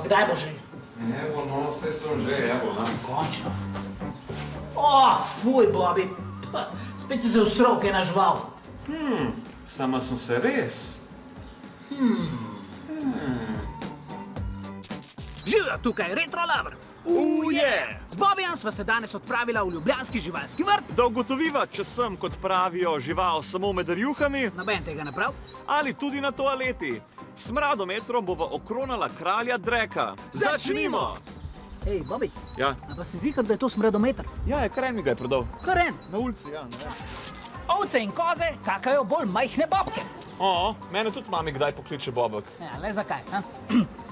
kdaj bo že? Evo, no, saj sem že, evo, na. Končno. Fuj, Bobby. Spet si se usral, kaj nažval. Sama sem se res. Živjo tukaj, Retro Lover. Z Bobbyjem sva se danes odpravila v ljubljanski živalski vrt. Da ugotoviva, če sem, kot pravijo, žival samo med rjuhami Noben tega ne prav. ali tudi na toaleti. S smradometrom bova okronala kralja Dreka. Začnimo! Hej, Bobby, Ja, a pa si zihar, da je to smredometer? ja, Kren mi ga je prodal. Karen. Na ulici, ja, ne vem. Ovce in koze kakajo bolj majhne babke. Mene tudi mami kdaj pokliče Bobek. Ja, le zakaj? Ha?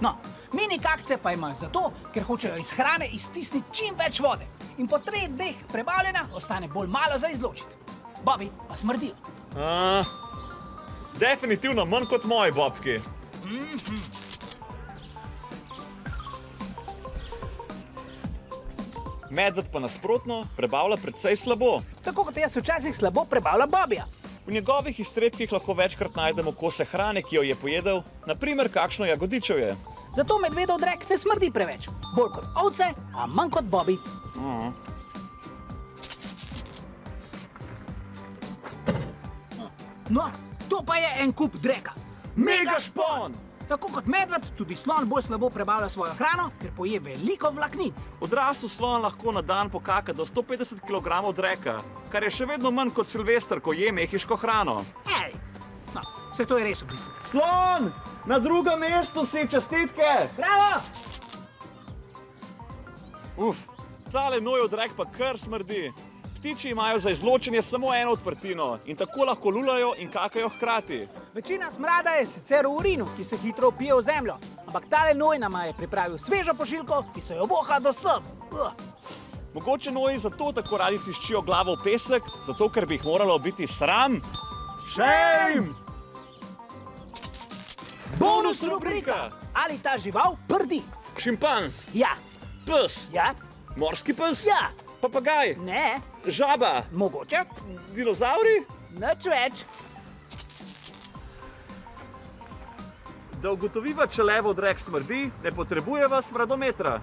No, mini kakce pa imajo zato, ker hočejo iz hrane iztisniti čim več vode. In po 3 dneh prebavljanja ostane bolj malo za izločiti. Bobby pa smrdijo. Definitivno manj kot moji Bobki. Medved pa nasprotno prebavlja precej slabo. Tako kot jaz včasih slabo prebavlja Bobbyja. V njegovih iztrebkih lahko večkrat najdemo kose hrane, ki jo je pojedel, naprimer kakšno jagodičevje. Zato medvedov drek ne smrdi preveč. Bolj kot ovce, a manj kot Bobby. No, to pa je en kup dreka. Mega špon! Tako kot medved, tudi slon bolj slabo prebavlja svojo hrano, ker poje veliko vlaknin. Odrasel slon lahko na dan pokaka do 150 kg dreka, kar je še vedno manj kot Silvester, ko je mehiško hrano. Ej! No, vse to je res v bistvu. Slon! Na drugem mestu si, čestitke! Bravo! Tale nojev drek pa kar smrdi. Ptiči imajo za izločenje samo eno odprtino in tako lahko lulajo in kakajo hkrati. Večina smrada je sicer v urinu, ki se hitro vpije v zemljo, ampak tale noj nama je pripravil svežo pošiljko, ki se jo voha do sem. Mogoče noji zato tako radi tiščijo glavo v pesek, zato ker bi jih moralo biti sram. Shame! Bonus rubrika! Ali ta žival prdi? Šimpans, Ja. pes, Ja? morski pes, Ja. papagaj, Ne. žaba, Mogoče? dinozauri. Nič več. Da ugotoviva, če levo drek smrdi, ne potrebujeva smradometra.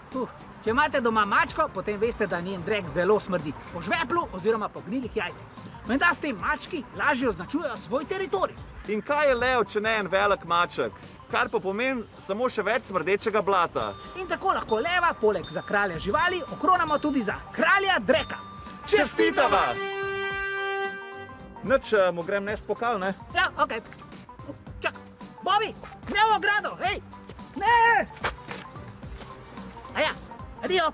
Če imate doma mačko, potem veste, da njen drek zelo smrdi. Po žveplu oziroma po gnilih jajcih. Menda s tem mački lažje označujejo svoj teritorij. In kaj je lev, če ne en velik maček? Kar pa pomeni samo še več smrdečega blata. In tako lahko leva, poleg za kralja živali, okronamo tudi za kralja dreka. Čestitava! Nič, mu grem nest pokal, ne? Ja, okej. Čak, Bobby, ne v ogrado, hej! Ne! Aja, adijo!